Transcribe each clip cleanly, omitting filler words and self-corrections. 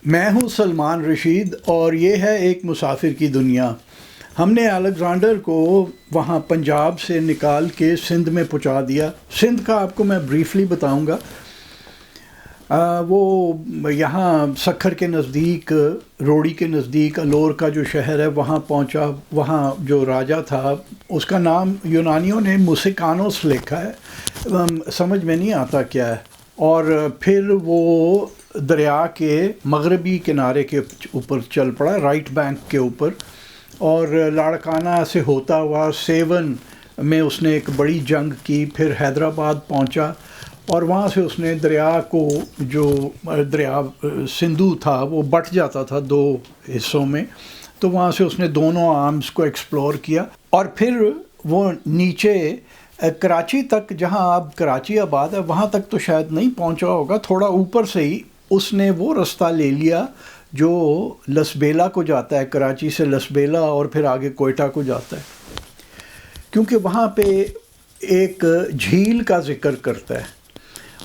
میں ہوں سلمان رشید اور یہ ہے ایک مسافر کی دنیا۔ ہم نے الیگزینڈر کو وہاں پنجاب سے نکال کے سندھ میں پہنچا دیا۔ سندھ کا آپ کو میں بریفلی بتاؤں گا۔ وہ یہاں سکھر کے نزدیک، روڑی کے نزدیک الور کا جو شہر ہے وہاں پہنچا۔ وہاں جو راجا تھا اس کا نام یونانیوں نے موسیقانوس لکھا ہے، سمجھ میں نہیں آتا کیا ہے۔ اور پھر وہ دریا کے مغربی کنارے کے اوپر چل پڑا، رائٹ بینک کے اوپر، اور لاڑکانہ سے ہوتا ہوا سیون میں اس نے ایک بڑی جنگ کی۔ پھر حیدرآباد پہنچا اور وہاں سے اس نے دریا کو، جو دریا سندھو تھا وہ بٹ جاتا تھا دو حصوں میں، تو وہاں سے اس نے دونوں آرمز کو ایکسپلور کیا۔ اور پھر وہ نیچے کراچی تک، جہاں اب کراچی آباد ہے وہاں تک تو شاید نہیں پہنچا ہوگا، تھوڑا اوپر سے ہی اس نے وہ رستہ لے لیا جو لسبیلا کو جاتا ہے، کراچی سے لسبیلا اور پھر آگے کوئٹہ کو جاتا ہے، کیونکہ وہاں پہ ایک جھیل کا ذکر کرتا ہے۔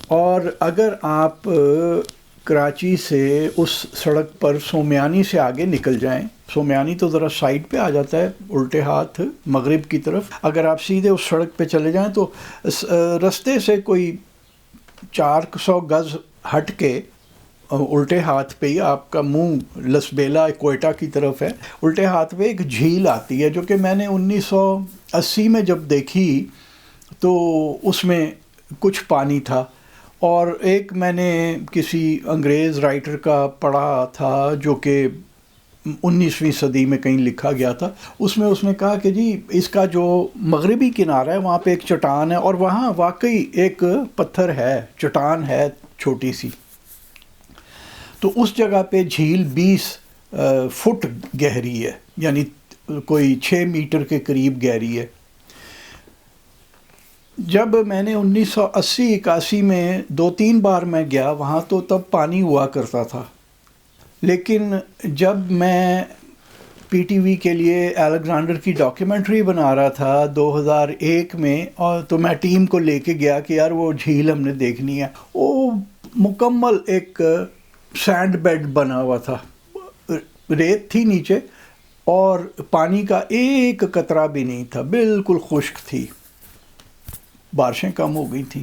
اور اگر آپ کراچی سے اس سڑک پر سومیانی سے آگے نکل جائیں، سومیانی تو ذرا سائڈ پہ آ جاتا ہے الٹے ہاتھ مغرب کی طرف، اگر آپ سیدھے اس سڑک پہ چلے جائیں تو رستے سے کوئی 400 گز ہٹ کے الٹے ہاتھ پہ ہی آپ کا منہ لسبیلا کوئٹہ کی طرف ہے، الٹے ہاتھ پہ ایک جھیل آتی ہے جو کہ میں نے 1980 میں جب دیکھی تو اس میں کچھ پانی تھا۔ اور ایک میں نے کسی انگریز رائٹر کا پڑھا تھا جو کہ 19ویں صدی میں کہیں لکھا گیا تھا، اس میں اس نے کہا کہ جی اس کا جو مغربی کنارہ ہے وہاں پہ ایک چٹان ہے، اور وہاں واقعی ایک پتھر ہے، چٹان ہے چھوٹی سی، تو اس جگہ پہ جھیل 20 فٹ گہری ہے، یعنی کوئی 6 میٹر کے قریب گہری ہے۔ جب میں نے 1980-81 میں 2-3 بار میں گیا وہاں تو تب پانی ہوا کرتا تھا، لیکن جب میں پی ٹی وی کے لیے الیگزینڈر کی ڈاکیومنٹری بنا رہا تھا 2001 میں، اور تو میں ٹیم کو لے کے گیا کہ یار وہ جھیل ہم نے دیکھنی ہے۔ وہ مکمل ایک سینڈ بیڈ بنا ہوا تھا، ریت تھی نیچے اور پانی کا ایک قطرہ بھی نہیں تھا، بالکل خشک تھی۔ بارشیں کم ہو گئی تھیں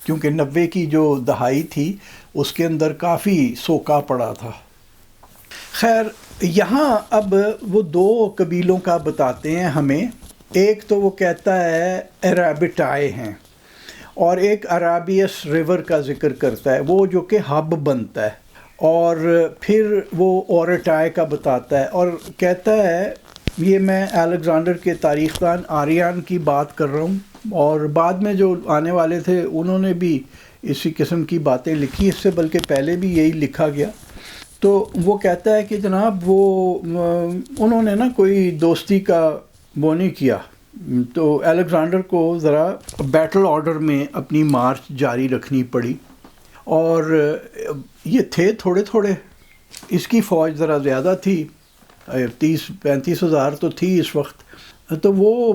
کیونکہ 90 کی جو دہائی تھی اس کے اندر کافی سوکا پڑا تھا۔ خیر، یہاں اب وہ 2 قبیلوں کا بتاتے ہیں ہمیں۔ ایک تو وہ کہتا ہے عرابٹائے ہیں، اور ایک عرابیس ریور کا ذکر کرتا ہے، وہ جو کہ ہب بنتا ہے، اور پھر وہ اورٹائے کا بتاتا ہے، اور کہتا ہے، یہ میں الیگزینڈر کے تاریخ دان آریان کی بات کر رہا ہوں، اور بعد میں جو آنے والے تھے انہوں نے بھی اسی قسم کی باتیں لکھی، اس سے بلکہ پہلے بھی یہی لکھا گیا۔ تو وہ کہتا ہے کہ جناب وہ انہوں نے نا کوئی دوستی کا وہ نہیں کیا، تو الیگزینڈر کو ذرا بیٹل آرڈر میں اپنی مارچ جاری رکھنی پڑی، اور یہ تھے تھوڑے تھوڑے، اس کی فوج ذرا زیادہ تھی، 30-35 ہزار تو تھی اس وقت، تو وہ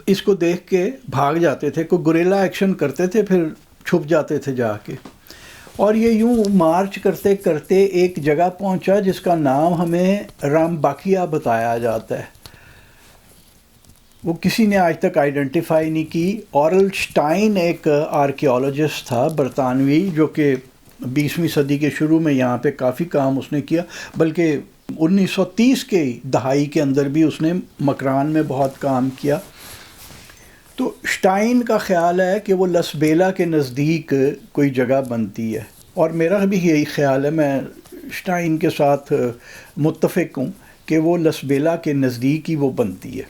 اس کو دیکھ کے بھاگ جاتے تھے، کوئی گوریلا ایکشن کرتے تھے پھر چھپ جاتے تھے جا کے، اور یہ یوں مارچ کرتے کرتے ایک جگہ پہنچا جس کا نام ہمیں رام باکیا بتایا جاتا ہے۔ وہ کسی نے آج تک آئیڈینٹیفائی نہیں کی۔ اورل سٹائن ایک آرکیولوجسٹ تھا برطانوی جو کہ 20ویں صدی کے شروع میں یہاں پہ کافی کام اس نے کیا، بلکہ 1930 کے دہائی کے اندر بھی اس نے مکران میں بہت کام کیا۔ تو سٹائن کا خیال ہے کہ وہ لسبیلا کے نزدیک کوئی جگہ بنتی ہے، اور میرا بھی یہی خیال ہے، میں سٹائن کے ساتھ متفق ہوں کہ وہ لسبیلا کے نزدیک ہی وہ بنتی ہے۔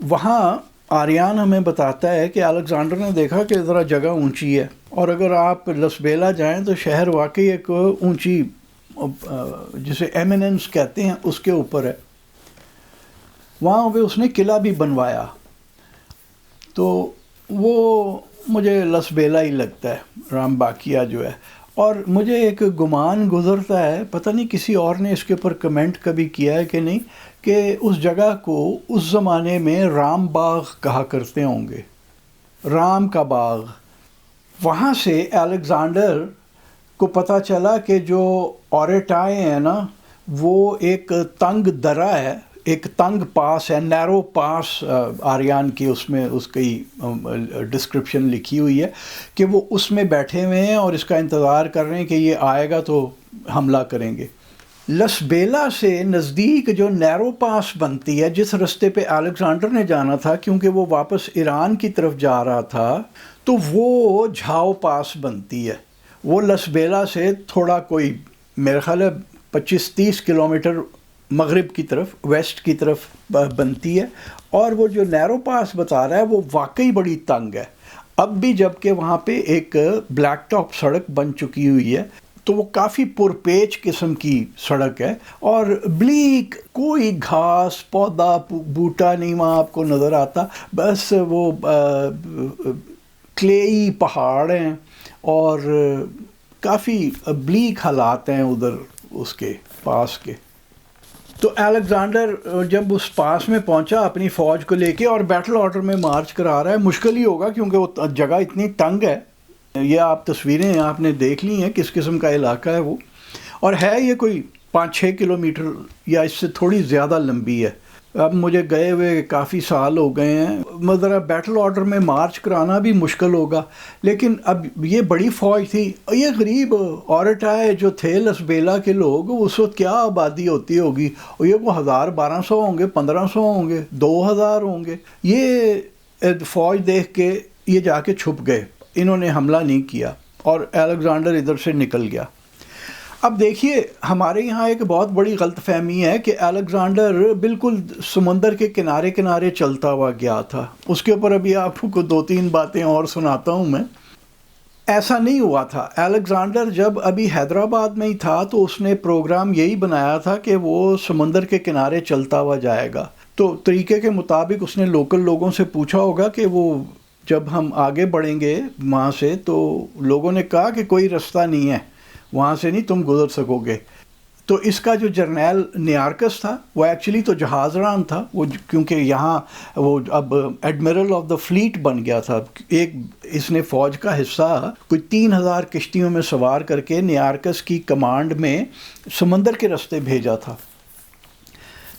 وہاں آریان ہمیں بتاتا ہے کہ الیگزینڈر نے دیکھا کہ ذرا جگہ اونچی ہے، اور اگر آپ لسبیلا جائیں تو شہر واقعی ایک اونچی، جسے ایمیننس کہتے ہیں، اس کے اوپر ہے۔ وہاں پہ اس نے قلعہ بھی بنوایا، تو وہ مجھے لسبیلا ہی لگتا ہے، رام باکیا جو ہے۔ اور مجھے ایک گمان گزرتا ہے، پتہ نہیں کسی اور نے اس کے اوپر کمنٹ کبھی کیا ہے کہ نہیں، کہ اس جگہ کو اس زمانے میں رام باغ کہا کرتے ہوں گے، رام کا باغ۔ وہاں سے الیگزینڈر کو پتہ چلا کہ جو اوریٹائے ہیں نا وہ ایک تنگ درہ ہے، ایک تنگ پاس ہے، نیرو پاس، آریان کی اس میں اس کی ڈسکرپشن لکھی ہوئی ہے کہ وہ اس میں بیٹھے ہوئے ہیں اور اس کا انتظار کر رہے ہیں کہ یہ آئے گا تو حملہ کریں گے۔ لسبیلا سے نزدیک جو نیرو پاس بنتی ہے، جس رستے پہ الیگزینڈر نے جانا تھا کیونکہ وہ واپس ایران کی طرف جا رہا تھا، تو وہ جھاؤ پاس بنتی ہے۔ وہ لسبیلا سے تھوڑا کوئی میرے خیال ہے 25-30 کلومیٹر مغرب کی طرف، ویسٹ کی طرف بنتی ہے، اور وہ جو نیرو پاس بتا رہا ہے وہ واقعی بڑی تنگ ہے اب بھی، جبکہ وہاں پہ ایک بلیک ٹاپ سڑک بن چکی ہوئی ہے، تو وہ کافی پرپیچ قسم کی سڑک ہے، اور بلیک، کوئی گھاس پودا بوٹا نہیں وہاں آپ کو نظر آتا، بس وہ کلیئی پہاڑ ہیں اور کافی بلیک حالات ہیں ادھر اس کے پاس کے۔ تو الیگزینڈر جب اس پاس میں پہنچا اپنی فوج کو لے کے اور بیٹل آرڈر میں مارچ کرا رہا ہے، مشکل ہی ہوگا کیونکہ وہ جگہ اتنی تنگ ہے، یہ آپ تصویریں آپ نے دیکھ لی ہیں کس قسم کا علاقہ ہے وہ، اور ہے یہ کوئی 5-6 کلومیٹر یا اس سے تھوڑی زیادہ لمبی ہے۔ اب مجھے گئے ہوئے کافی سال ہو گئے ہیں، ذرا بیٹل آرڈر میں مارچ کرانا بھی مشکل ہوگا، لیکن اب یہ بڑی فوج تھی، یہ غریب اوریٹائے جو تھے لسبیلا کے لوگ، اس وقت کیا آبادی ہوتی ہوگی، اور یہ وہ 1000-1200 ہوں گے، 1500 ہوں گے، 2000 ہوں گے، یہ فوج دیکھ کے یہ جا کے چھپ گئے، انہوں نے حملہ نہیں کیا، اور الیگزینڈر ادھر سے نکل گیا۔ اب دیکھیے ہمارے یہاں ایک بہت بڑی غلط فہمی ہے کہ الیگزینڈر بالکل سمندر کے کنارے کنارے چلتا ہوا گیا تھا، اس کے اوپر ابھی آپ کو 2-3 باتیں اور سناتا ہوں میں۔ ایسا نہیں ہوا تھا، الیگزینڈر جب ابھی حیدرآباد میں ہی تھا تو اس نے پروگرام یہی بنایا تھا کہ وہ سمندر کے کنارے چلتا ہوا جائے گا، تو طریقے کے مطابق اس نے لوکل لوگوں سے پوچھا ہوگا کہ وہ جب ہم آگے بڑھیں گے وہاں سے، تو لوگوں نے کہا کہ کوئی رستہ نہیں ہے، وہاں سے نہیں تم گزر سکو گے۔ تو اس کا جو جرنیل نیارکس تھا وہ ایکچولی تو جہاز ران تھا، وہ کیونکہ یہاں وہ اب ایڈمرل آف دا فلیٹ بن گیا تھا، ایک اس نے فوج کا حصہ کوئی 3000 کشتیوں میں سوار کر کے نیارکس کی کمانڈ میں سمندر کے رستے بھیجا تھا۔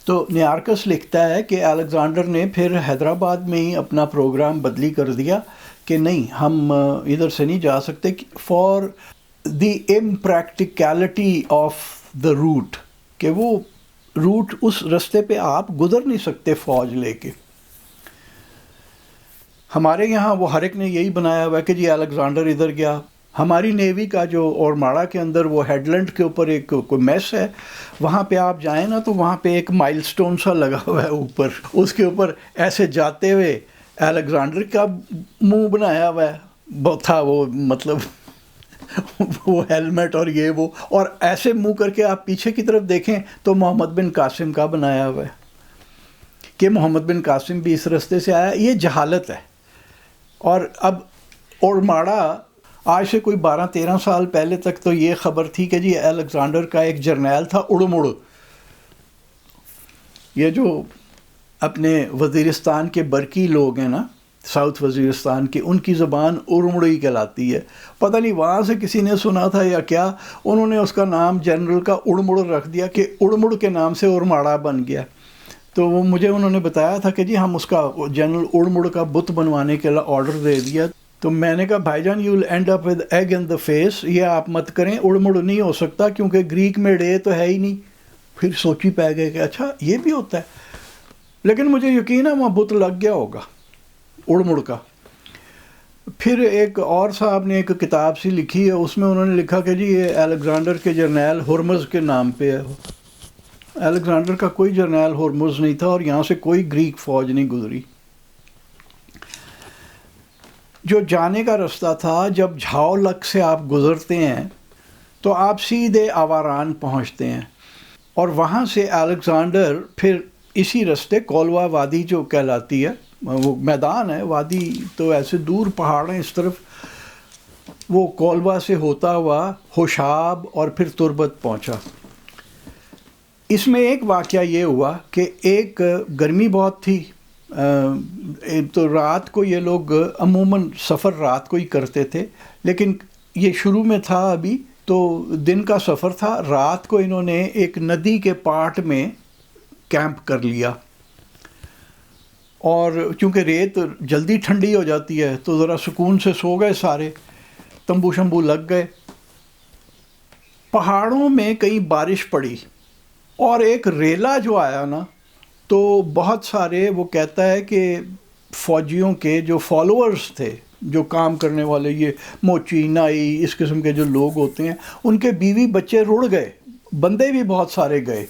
تو نیارکس لکھتا ہے کہ الیگزینڈر نے پھر حیدرآباد میں ہی اپنا پروگرام بدلی کر دیا کہ نہیں، ہم ادھر سے نہیں جا سکتے، for the impracticality of the route, کہ وہ روٹ اس رستے پہ آپ گزر نہیں سکتے فوج لے کے۔ ہمارے یہاں وہ ہر ایک نے یہی بنایا ہوا ہے کہ جی الیگزینڈر ادھر گیا۔ ہماری نیوی کا جو اورماڑا کے اندر وہ ہیڈ لینڈ کے اوپر ایک کوئی میس ہے، وہاں پہ آپ جائیں نا تو وہاں پہ ایک مائل سٹون سا لگا ہوا ہے اوپر، اس کے اوپر ایسے جاتے ہوئے الیگزینڈر کا منہ بنایا ہوا ہے، وہ تھا وہ مطلب وہ ہیلمٹ اور یہ وہ، اور ایسے منہ کر کے آپ پیچھے کی طرف دیکھیں تو محمد بن قاسم کا بنایا ہوا ہے کہ محمد بن قاسم بھی اس رستے سے آیا۔ یہ جہالت ہے۔ اور اب اورماڑا آج سے کوئی 12-13 سال پہلے تک تو یہ خبر تھی کہ جی الیگزینڈر کا ایک جرنیل تھا اڑمڑ، یہ جو اپنے وزیرستان کے برکی لوگ ہیں نا، ساؤتھ وزیرستان کی، ان کی زبان ارمڑی کہلاتی ہے، پتہ نہیں وہاں سے کسی نے سنا تھا یا کیا، انہوں نے اس کا نام جنرل کا اڑمڑ رکھ دیا کہ اڑمڑ کے نام سے اورماڑا بن گیا۔ تو وہ مجھے انہوں نے بتایا تھا کہ جی ہم اس کا جنرل اڑمڑ کا بت بنوانے کے آرڈر دے دیا، تو میں نے کہا بھائی جان you will end up with egg on the face, یہ آپ مت کریں، اڑمڑ نہیں ہو سکتا کیونکہ گریک میں ڈے تو ہے ہی نہیں۔ پھر سوچی پہ گئے کہ اچھا یہ بھی ہوتا ہے، لیکن مجھے یقین ہے وہاں بت لگ گیا ہوگا اڑمڑ کا۔ پھر ایک اور صاحب نے ایک کتاب سی لکھی ہے، اس میں انہوں نے لکھا کہ جی یہ الیگزینڈر کے جرنیل ہرمز کے نام پہ ہے۔ الیگزینڈر کا کوئی جرنیل ہرمز نہیں تھا اور یہاں سے کوئی گریک فوج نہیں گزری۔ جو جانے کا رستہ تھا، جب جھاؤ لک سے آپ گزرتے ہیں تو آپ سیدھے آواران پہنچتے ہیں، اور وہاں سے الیگزینڈر پھر اسی رستے کولوا وادی جو کہلاتی ہے، وہ میدان ہے، وادی تو ایسے دور پہاڑ ہیں اس طرف، وہ کولوا سے ہوتا ہوا ہوشاب اور پھر تربت پہنچا۔ اس میں ایک واقعہ یہ ہوا کہ ایک گرمی بہت تھی، تو رات کو یہ لوگ عموماً سفر رات کو ہی کرتے تھے، لیکن یہ شروع میں تھا ابھی تو دن کا سفر تھا، رات کو انہوں نے ایک ندی کے پارٹ میں کیمپ کر لیا، اور چونکہ ریت جلدی ٹھنڈی ہو جاتی ہے تو ذرا سکون سے سو گئے سارے، تمبو شمبو لگ گئے۔ پہاڑوں میں کہیں بارش پڑی اور ایک ریلا جو آیا نا، تو بہت سارے، وہ کہتا ہے کہ فوجیوں کے جو فالوورز تھے، جو کام کرنے والے، یہ موچی نائی اس قسم کے جو لوگ ہوتے ہیں، ان کے بیوی بچے رڑ گئے، بندے بھی بہت سارے گئے،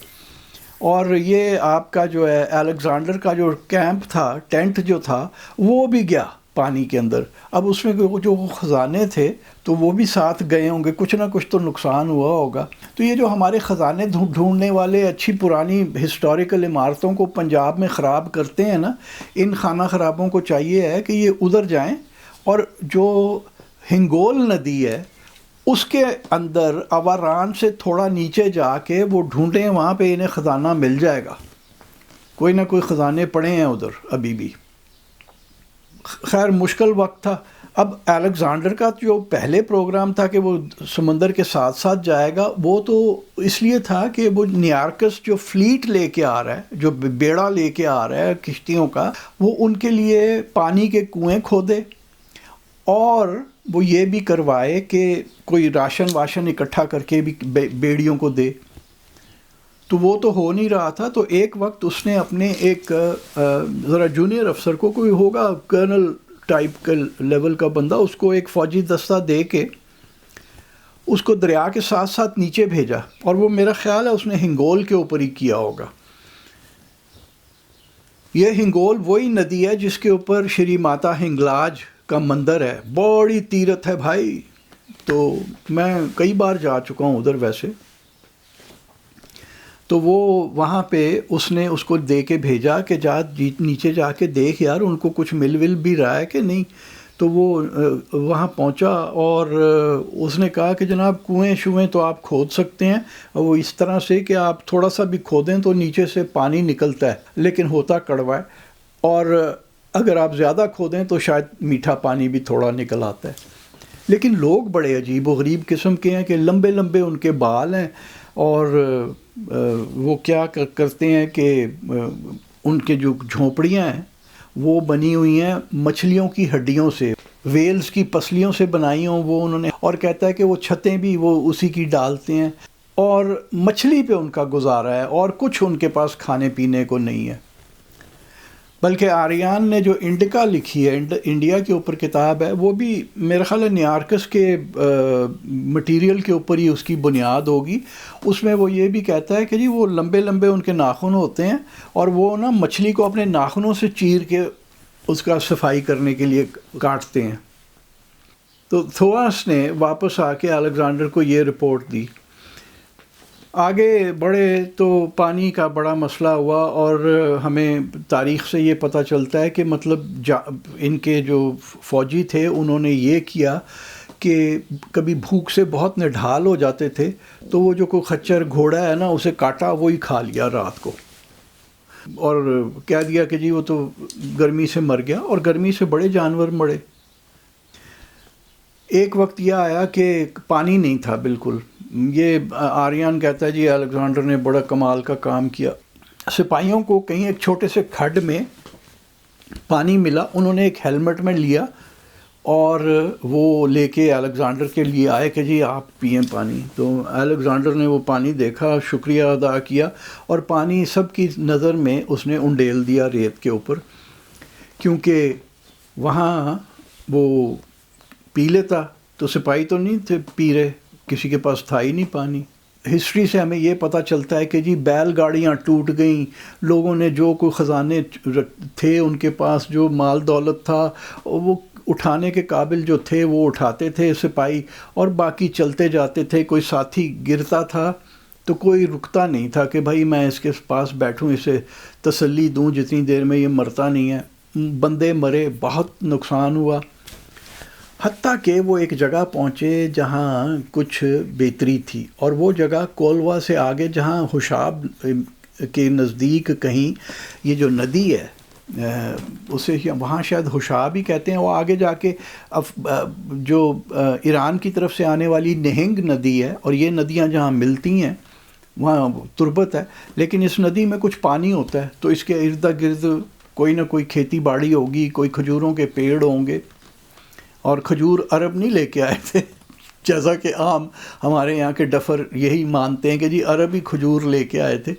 اور یہ آپ کا جو ہے الیگزینڈر کا جو کیمپ تھا، ٹینٹ جو تھا، وہ بھی گیا پانی کے اندر۔ اب اس میں جو خزانے تھے تو وہ بھی ساتھ گئے ہوں گے، کچھ نہ کچھ تو نقصان ہوا ہوگا۔ تو یہ جو ہمارے خزانے ڈھونڈنے والے اچھی پرانی ہسٹوریکل عمارتوں کو پنجاب میں خراب کرتے ہیں نا، ان خانہ خرابوں کو چاہیے ہے کہ یہ ادھر جائیں، اور جو ہنگول ندی ہے اس کے اندر اواران سے تھوڑا نیچے جا کے وہ ڈھونڈیں، وہاں پہ انہیں خزانہ مل جائے گا، کوئی نہ کوئی خزانے پڑے ہیں ادھر ابھی بھی۔ خیر مشکل وقت تھا۔ اب الیگزینڈر کا جو پہلے پروگرام تھا کہ وہ سمندر کے ساتھ ساتھ جائے گا، وہ تو اس لیے تھا کہ وہ نیارکس جو فلیٹ لے کے آ رہا ہے، جو بیڑا لے کے آ رہا ہے کشتیوں کا، وہ ان کے لیے پانی کے کنویں کھودے، اور وہ یہ بھی کروائے کہ کوئی راشن واشن اکٹھا کر کے بھی بیڑیوں کو دے۔ تو وہ تو ہو نہیں رہا تھا، تو ایک وقت اس نے اپنے ایک ذرا جونیئر افسر کو، کوئی ہوگا کرنل ٹائپ کا لیول کا بندہ، اس کو ایک فوجی دستہ دے کے اس کو دریا کے ساتھ ساتھ نیچے بھیجا، اور وہ میرا خیال ہے اس نے ہنگول کے اوپر ہی کیا ہوگا۔ یہ ہنگول وہی ندی ہے جس کے اوپر شری ماتا ہنگلاج کا مندر ہے، بڑی تیرتھ ہے بھائی، تو میں کئی بار جا چکا ہوں ادھر ویسے۔ تو وہ وہاں پہ اس نے اس کو دے کے بھیجا کہ جا نیچے جا کے دیکھ یار ان کو کچھ مل ول بھی رہا ہے کہ نہیں۔ تو وہ وہاں پہنچا اور اس نے کہا کہ جناب کنویں شویں تو آپ کھود سکتے ہیں، وہ اس طرح سے کہ آپ تھوڑا سا بھی کھودیں تو نیچے سے پانی نکلتا ہے، لیکن ہوتا کڑوا ہے، اور اگر آپ زیادہ کھودیں تو شاید میٹھا پانی بھی تھوڑا نکل آتا ہے۔ لیکن لوگ بڑے عجیب و غریب قسم کے ہیں کہ لمبے لمبے ان کے بال ہیں، اور وہ کیا کرتے ہیں کہ ان کے جو جھونپڑیاں ہیں وہ بنی ہوئی ہیں مچھلیوں کی ہڈیوں سے، ویلز کی پسلیوں سے بنائی ہوں وہ انہوں نے، اور کہتا ہے کہ وہ چھتیں بھی وہ اسی کی ڈالتے ہیں، اور مچھلی پہ ان کا گزارا ہے، اور کچھ ان کے پاس کھانے پینے کو نہیں ہے۔ بلکہ آریان نے جو انڈکا لکھی ہے، انڈیا کے اوپر کتاب ہے، وہ بھی میرا خیال ہے نیارکس کے مٹیریل کے اوپر ہی اس کی بنیاد ہوگی۔ اس میں وہ یہ بھی کہتا ہے کہ جی وہ لمبے لمبے ان کے ناخن ہوتے ہیں، اور وہ نا مچھلی کو اپنے ناخنوں سے چیر کے اس کا صفائی کرنے کے لیے کاٹتے ہیں۔ تو تھوآس نے واپس آ کے الیگزینڈر کو یہ رپورٹ دی۔ آگے بڑھے تو پانی کا بڑا مسئلہ ہوا، اور ہمیں تاریخ سے یہ پتہ چلتا ہے کہ مطلب ان کے جو فوجی تھے انہوں نے یہ کیا کہ کبھی بھوک سے بہت نڈھال ہو جاتے تھے تو وہ جو کوئی خچر گھوڑا ہے نا اسے کاٹا، وہی کھا لیا رات کو، اور کہہ دیا کہ جی وہ تو گرمی سے مر گیا، اور گرمی سے بڑے جانور مرے۔ ایک وقت یہ آیا کہ پانی نہیں تھا بالکل۔ یہ آریان کہتا ہے جی الیگزینڈر نے بڑا کمال کا کام کیا۔ سپاہیوں کو کہیں ایک چھوٹے سے کھڈ میں پانی ملا، انہوں نے ایک ہیلمٹ میں لیا اور وہ لے کے الیگزینڈر کے لیے آئے کہ جی آپ پئیں پانی۔ تو الیگزینڈر نے وہ پانی دیکھا، شکریہ ادا کیا، اور پانی سب کی نظر میں اس نے انڈیل دیا ریت کے اوپر، کیونکہ وہاں وہ پی لیتا تو سپاہی تو نہیں تھے پی رہے، کسی کے پاس تھا ہی نہیں پانی۔ ہسٹری سے ہمیں یہ پتہ چلتا ہے کہ جی بیل گاڑیاں ٹوٹ گئیں، لوگوں نے جو کوئی خزانے تھے ان کے پاس جو مال دولت تھا وہ اٹھانے کے قابل جو تھے وہ اٹھاتے تھے سپاہی، اور باقی چلتے جاتے تھے۔ کوئی ساتھی گرتا تھا تو کوئی رکتا نہیں تھا کہ بھائی میں اس کے پاس بیٹھوں، اسے تسلی دوں جتنی دیر میں یہ مرتا نہیں ہے۔ بندے مرے، بہت نقصان ہوا، حتیٰ کہ وہ ایک جگہ پہنچے جہاں کچھ بہتری تھی، اور وہ جگہ کولوا سے آگے جہاں حشاب کے نزدیک کہیں یہ جو ندی ہے اسے وہاں شاید حشا بھی کہتے ہیں. وہ آگے جا کے جو ایران کی طرف سے آنے والی نہنگ ندی ہے، اور یہ ندیاں جہاں ملتی ہیں وہاں تربت ہے، لیکن اس ندی میں کچھ پانی ہوتا ہے تو اس کے ارد گرد کوئی نہ کوئی کھیتی باڑی ہوگی، کوئی کھجوروں کے پیڑ ہوں گے. اور کھجور عرب نہیں لے کے آئے تھے، جیسا کہ عام ہمارے یہاں کے ڈفر یہی مانتے ہیں کہ جی عربی کھجور لے کے آئے تھے.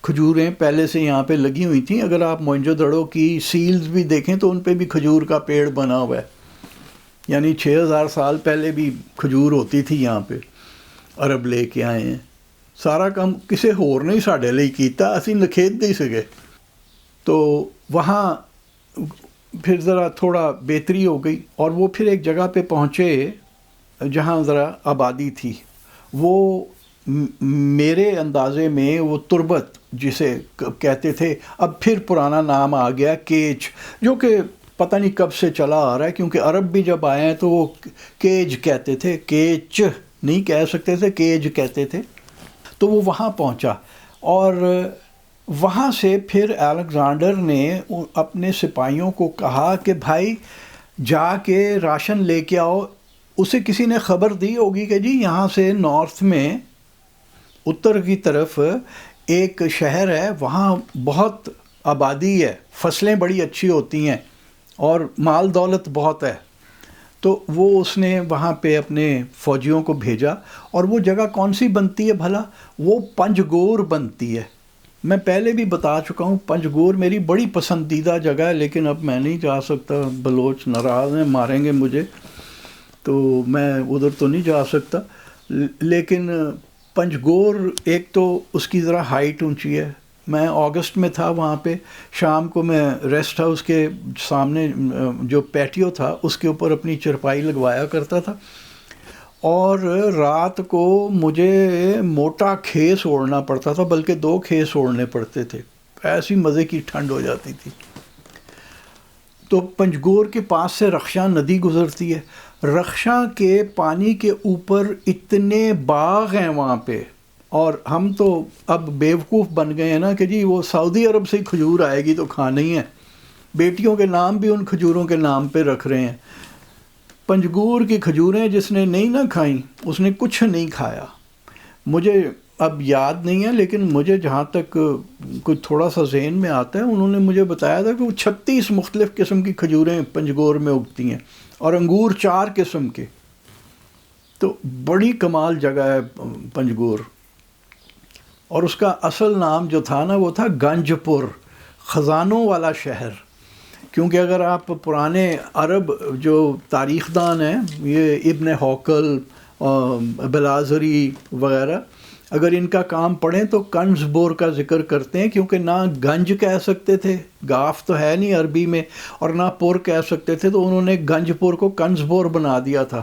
کھجوریں پہلے سے یہاں پہ لگی ہوئی تھیں. اگر آپ موئنجو دڑو کی سیلز بھی دیکھیں تو ان پہ بھی کھجور کا پیڑ بنا ہوا ہے، یعنی 6000 سال پہلے بھی کھجور ہوتی تھی یہاں پہ. عرب لے کے آئے ہیں. سارا کام کسی ہور نہیں ساڈے لئی کیتا، اسی نکھید دے سکے. تو وہاں پھر ذرا تھوڑا بہتری ہو گئی، اور وہ پھر ایک جگہ پہ پہنچے جہاں ذرا آبادی تھی. وہ میرے اندازے میں وہ تربت جسے کہتے تھے، اب پھر پرانا نام آ گیا کیچ، جو کہ پتہ نہیں کب سے چلا آ رہا ہے، کیونکہ عرب بھی جب آئے ہیں تو وہ کیج کہتے تھے، کیچ نہیں کہہ سکتے تھے، کیج کہتے تھے. تو وہ وہاں پہنچا، اور وہاں سے پھر الیگزینڈر نے اپنے سپاہیوں کو کہا کہ بھائی جا کے راشن لے کے آؤ. اسے کسی نے خبر دی ہوگی کہ جی یہاں سے نارتھ میں اتر کی طرف ایک شہر ہے، وہاں بہت آبادی ہے، فصلیں بڑی اچھی ہوتی ہیں اور مال دولت بہت ہے. تو وہ اس نے وہاں پہ اپنے فوجیوں کو بھیجا. اور وہ جگہ کون سی بنتی ہے بھلا؟ وہ پنجگور بنتی ہے. میں پہلے بھی بتا چکا ہوں، پنجگور میری بڑی پسندیدہ جگہ ہے، لیکن اب میں نہیں جا سکتا، بلوچ ناراض ہیں، ماریں گے مجھے، تو میں ادھر تو نہیں جا سکتا. لیکن پنجگور ایک تو اس کی ذرا ہائٹ اونچی ہے. میں اگست میں تھا وہاں پہ، شام کو میں ریسٹ ہاؤس کے سامنے جو پیٹیو تھا اس کے اوپر اپنی چرپائی لگوایا کرتا تھا، اور رات کو مجھے موٹا کھیس اوڑھنا پڑتا تھا، بلکہ 2 کھیس اوڑھنے پڑتے تھے، ایسی مزے کی ٹھنڈ ہو جاتی تھی. تو پنجگور کے پاس سے رخشاں ندی گزرتی ہے. رخشاں کے پانی کے اوپر اتنے باغ ہیں وہاں پہ، اور ہم تو اب بیوقوف بن گئے ہیں نا کہ جی وہ سعودی عرب سے ہی کھجور آئے گی تو کھانا ہی ہے. بیٹیوں کے نام بھی ان کھجوروں کے نام پہ رکھ رہے ہیں. پنجگور کی کھجوریں جس نے نہیں نہ کھائیں اس نے کچھ نہیں کھایا. مجھے اب یاد نہیں ہے، لیکن مجھے جہاں تک کچھ تھوڑا سا ذہن میں آتا ہے، انہوں نے مجھے بتایا تھا کہ وہ 36 مختلف قسم کی کھجوریں پنجگور میں اگتی ہیں، اور انگور 4 قسم کے. تو بڑی کمال جگہ ہے پنجگور. اور اس کا اصل نام جو تھا نا وہ تھا گنج پور، خزانوں والا شہر. کیونکہ اگر آپ پرانے عرب جو تاریخ دان ہیں، یہ ابن حوکل، بلازری وغیرہ، اگر ان کا کام پڑھیں تو کنز بور کا ذکر کرتے ہیں، کیونکہ نہ گنج کہہ سکتے تھے، گاف تو ہے نہیں عربی میں، اور نہ پور کہہ سکتے تھے، تو انہوں نے گنج پور کو کنز بور بنا دیا تھا.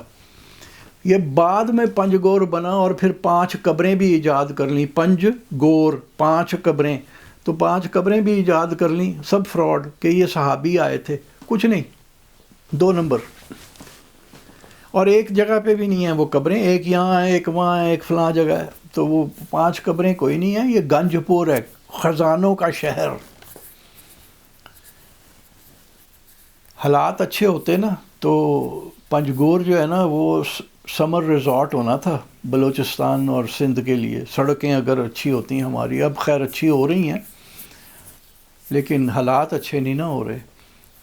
یہ بعد میں پنجگور بنا، اور پھر 5 قبریں بھی ایجاد کر لیں. پنج گور 5 قبریں، تو 5 قبریں بھی ایجاد کر لیں. سب فراڈ کہ یہ صحابی آئے تھے، کچھ نہیں، 2 نمبر. اور ایک جگہ پہ بھی نہیں ہیں وہ قبریں، ایک یہاں ہے، ایک وہاں ہے، ایک فلاں جگہ ہے. تو وہ 5 قبریں کوئی نہیں ہیں. یہ گنج پور ہے، خزانوں کا شہر. حالات اچھے ہوتے نا تو پنجگور جو ہے نا وہ سمر ریزورٹ ہونا تھا بلوچستان اور سندھ کے لیے. سڑکیں اگر اچھی ہوتی ہیں ہماری، اب خیر اچھی ہو رہی ہیں، لیکن حالات اچھے نہیں نہ ہو رہے.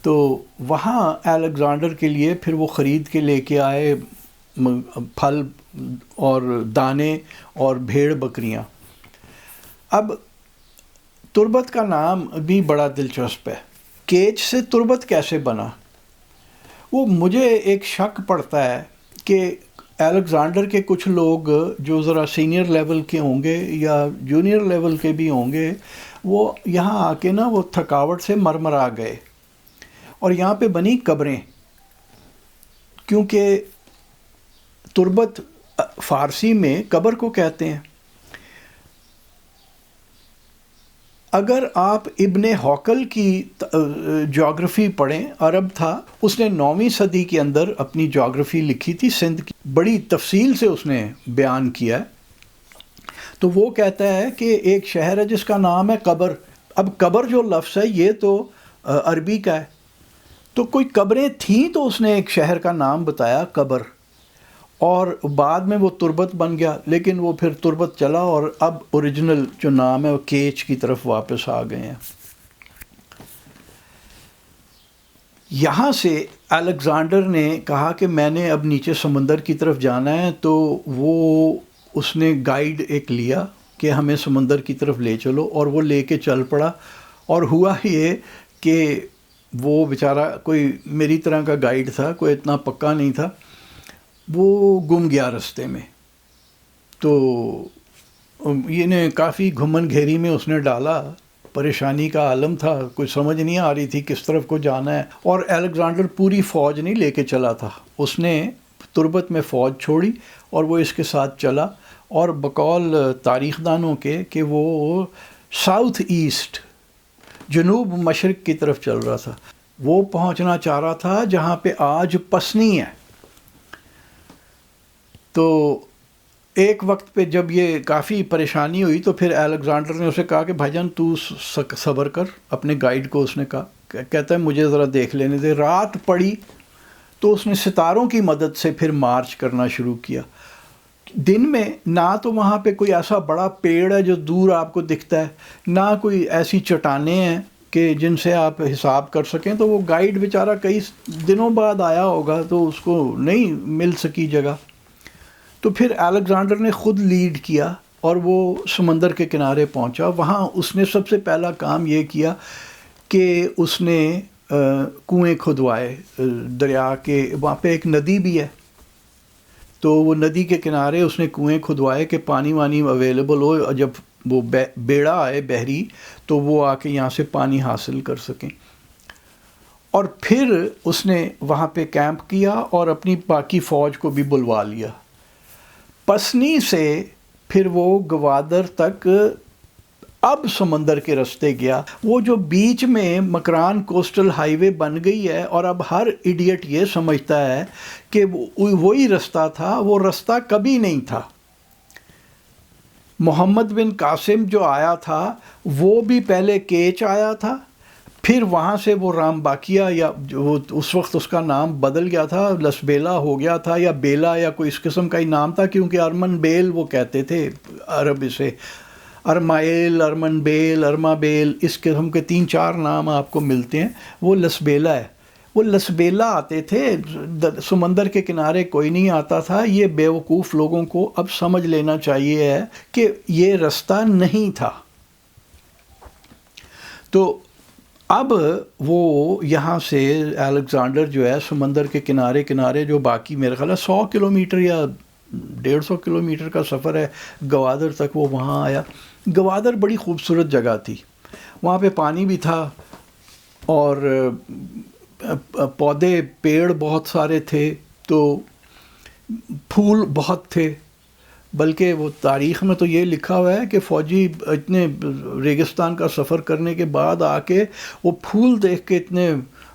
تو وہاں الیگزینڈر کے لیے پھر وہ خرید کے لے کے آئے پھل اور دانے اور بھیڑ بکریاں. اب تربت کا نام بھی بڑا دلچسپ ہے. کیچ سے تربت کیسے بنا؟ وہ مجھے ایک شک پڑتا ہے کہ الیگزینڈر کے کچھ لوگ جو ذرا سینئر لیول کے ہوں گے یا جونیئر لیول کے بھی ہوں گے، وہ یہاں آ کے نا وہ تھکاوٹ سے مرمرا گئے، اور یہاں پہ بنی قبریں. کیونکہ تربت فارسی میں قبر کو کہتے ہیں. اگر آپ ابن حوکل کی جغرافی پڑھیں، عرب تھا، اس نے 9ویں صدی کے اندر اپنی جغرافی لکھی تھی سندھ کی، بڑی تفصیل سے اس نے بیان کیا ہے. تو وہ کہتا ہے کہ ایک شہر ہے جس کا نام ہے قبر. اب قبر جو لفظ ہے یہ تو عربی کا ہے. تو کوئی قبریں تھیں تو اس نے ایک شہر کا نام بتایا قبر، اور بعد میں وہ تربت بن گیا، لیکن وہ پھر تربت چلا اور اب اوریجنل جو نام ہے وہ کیچ کی طرف واپس آ گئے ہیں. یہاں سے الیگزینڈر نے کہا کہ میں نے اب نیچے سمندر کی طرف جانا ہے، تو وہ اس نے گائیڈ ایک لیا کہ ہمیں سمندر کی طرف لے چلو، اور وہ لے کے چل پڑا. اور ہوا یہ کہ وہ بیچارہ کوئی میری طرح کا گائیڈ تھا، کوئی اتنا پکا نہیں تھا، وہ گم گیا رستے میں. تو یہ نے کافی گھمن گھیری میں اس نے ڈالا، پریشانی کا عالم تھا، کوئی سمجھ نہیں آ رہی تھی کس طرف کو جانا ہے. اور الیگزینڈر پوری فوج نہیں لے کے چلا تھا، اس نے تربت میں فوج چھوڑی اور وہ اس کے ساتھ چلا، اور بقول تاریخ دانوں کے کہ وہ ساؤتھ ایسٹ، جنوب مشرق کی طرف چل رہا تھا. وہ پہنچنا چاہ رہا تھا جہاں پہ آج پسنی ہے. تو ایک وقت پہ جب یہ کافی پریشانی ہوئی تو پھر الیگزینڈر نے اسے کہا کہ بھائی جان تو صبر کر. اپنے گائیڈ کو اس نے کہا، کہتا ہے مجھے ذرا دیکھ لینے دے. رات پڑی تو اس نے ستاروں کی مدد سے پھر مارچ کرنا شروع کیا. دن میں نہ تو وہاں پہ کوئی ایسا بڑا پیڑ ہے جو دور آپ کو دکھتا ہے، نہ کوئی ایسی چٹانیں ہیں کہ جن سے آپ حساب کر سکیں. تو وہ گائیڈ بیچارہ کئی دنوں بعد آیا ہوگا تو اس کو نہیں مل سکی جگہ. تو پھر الیگزینڈر نے خود لیڈ کیا اور وہ سمندر کے کنارے پہنچا. وہاں اس نے سب سے پہلا کام یہ کیا کہ اس نے کنویں کھدوائے دریا کے. وہاں پہ ایک ندی بھی ہے، تو وہ ندی کے کنارے اس نے کنویں کھدوائے کہ پانی وانی اویلیبل ہو، جب وہ بیڑا آئے بحری تو وہ آ کے یہاں سے پانی حاصل کر سکیں. اور پھر اس نے وہاں پہ کیمپ کیا اور اپنی باقی فوج کو بھی بلوا لیا. پسنی سے پھر وہ گوادر تک اب سمندر کے رستے گیا. وہ جو بیچ میں مکران کوسٹل ہائی وے بن گئی ہے، اور اب ہر ایڈیٹ یہ سمجھتا ہے کہ وہی رستہ تھا، وہ رستہ کبھی نہیں تھا. محمد بن قاسم جو آیا تھا وہ بھی پہلے کیچ آیا تھا، پھر وہاں سے وہ رام باقیہ، یا جو اس وقت اس کا نام بدل گیا تھا، لسبیلا ہو گیا تھا، یا بیلا یا کوئی اس قسم کا ہی نام تھا، کیونکہ ارمن بیل وہ کہتے تھے عرب اسے. ارمائل، ارمن بیل، ارما بیل، اس قسم کے 3-4 نام آپ کو ملتے ہیں. وہ لسبیلا ہے. وہ لسبیلا آتے تھے، سمندر کے کنارے کوئی نہیں آتا تھا. یہ بیوقوف لوگوں کو اب سمجھ لینا چاہیے ہے کہ یہ رستہ نہیں تھا. تو اب وہ یہاں سے الیگزینڈر جو ہے سمندر کے کنارے کنارے جو باقی میرے خیال ہے 100 کلومیٹر یا 150 کلومیٹر کا سفر ہے گوادر تک، وہ وہاں آیا. گوادر بڑی خوبصورت جگہ تھی، وہاں پہ پانی بھی تھا اور پودے پیڑ بہت سارے تھے، تو پھول بہت تھے. بلکہ وہ تاریخ میں تو یہ لکھا ہوا ہے کہ فوجی اتنے ریگستان کا سفر کرنے کے بعد آ کے وہ پھول دیکھ کے اتنے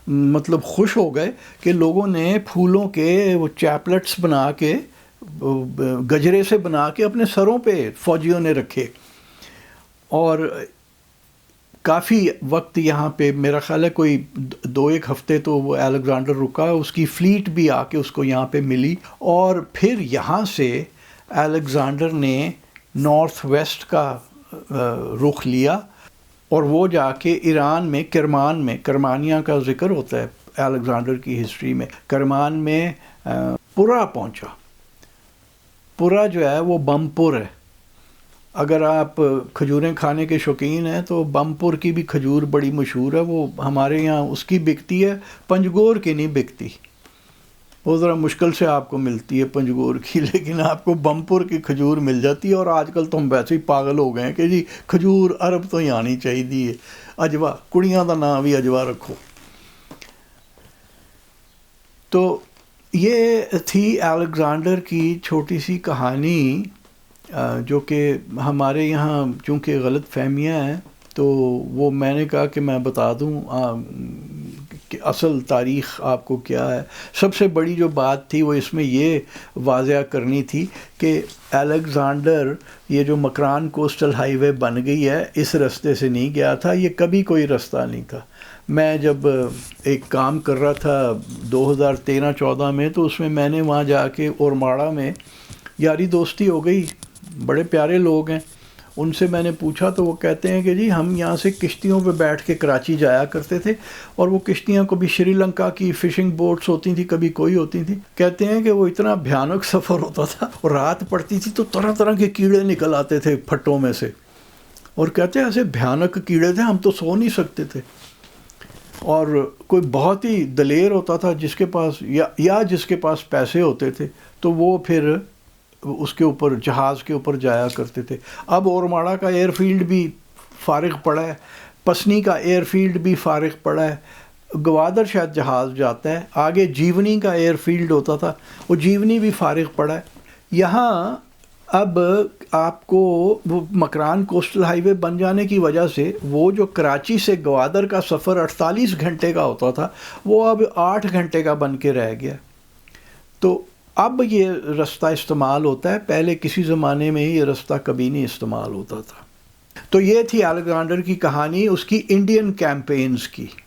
مطلب خوش ہو گئے کہ لوگوں نے پھولوں کے وہ چیپلٹس بنا کے، گجرے سے بنا کے اپنے سروں پہ فوجیوں نے رکھے. اور کافی وقت یہاں پہ میرا خیال ہے کوئی 2-1 ہفتے تو وہ الیگزینڈر رکا. اس کی فلیٹ بھی آ کے اس کو یہاں پہ ملی. اور پھر یہاں سے الیگزینڈر نے نارتھ ویسٹ کا رخ لیا اور وہ جا کے ایران میں کرمان میں، کرمانیہ کا ذکر ہوتا ہے الیگزینڈر کی ہسٹری میں، کرمان میں پورا پہنچا. پورا جو ہے وہ بمپور ہے. اگر آپ کھجوریں کھانے کے شوقین ہیں تو بمپور کی بھی کھجور بڑی مشہور ہے. وہ ہمارے یہاں اس کی بکتی ہے، پنجگور کی نہیں بکتی. وہ ذرا مشکل سے آپ کو ملتی ہے پنجگور کی، لیکن آپ کو بمپور کی کھجور مل جاتی ہے. اور آج کل تو ہم ویسے ہی پاگل ہو گئے ہیں کہ جی کھجور عرب تو ہی آنی چاہیے. اجوا، کڑیاں دا نام بھی اجوا رکھو. تو یہ تھی الیگزینڈر کی چھوٹی سی کہانی، جو کہ ہمارے یہاں چونکہ غلط فہمیاں ہیں تو وہ میں نے کہا کہ میں بتا دوں کہ اصل تاریخ آپ کو کیا ہے. سب سے بڑی جو بات تھی وہ اس میں یہ واضح کرنی تھی کہ الیگزینڈر یہ جو مکران کوسٹل ہائی وے بن گئی ہے اس رستے سے نہیں گیا تھا. یہ کبھی کوئی رستہ نہیں تھا. میں جب ایک کام کر رہا تھا 2013-14 میں، تو اس میں نے وہاں جا کے اورماڑا میں یاری دوستی ہو گئی، بڑے پیارے لوگ ہیں. ان سے میں نے پوچھا تو وہ کہتے ہیں کہ جی ہم یہاں سے کشتیوں پہ بیٹھ کے کراچی جایا کرتے تھے، اور وہ کشتیاں کبھی شری لنکا کی فشنگ بوٹس ہوتی تھیں، کبھی کوئی ہوتی تھیں. کہتے ہیں کہ وہ اتنا بھیانک سفر ہوتا تھا، اور رات پڑتی تھی تو طرح طرح کے کیڑے نکل آتے تھے پھٹوں میں سے، اور کہتے ہیں ایسے بھیانک کیڑے تھے ہم تو سو نہیں سکتے تھے. اور کوئی بہت ہی دلیر ہوتا تھا جس کے پاس یا جس کے پاس پیسے ہوتے تھے تو وہ پھر اس کے اوپر جہاز کے اوپر جایا کرتے تھے. اب اورماڑا کا ایئر فیلڈ بھی فارغ پڑا ہے، پسنی کا ایئر فیلڈ بھی فارغ پڑا ہے، گوادر شاید جہاز جاتا ہے، آگے جیونی کا ایئر فیلڈ ہوتا تھا، وہ جیونی بھی فارغ پڑا ہے. یہاں اب آپ کو وہ مکران کوسٹل ہائی وے بن جانے کی وجہ سے وہ جو کراچی سے گوادر کا سفر 48 گھنٹے کا ہوتا تھا وہ اب 8 گھنٹے کا بن کے رہ گیا. تو اب یہ رستہ استعمال ہوتا ہے، پہلے کسی زمانے میں یہ رستہ کبھی نہیں استعمال ہوتا تھا. تو یہ تھی الیگزینڈر کی کہانی، اس کی انڈین کیمپینز کی.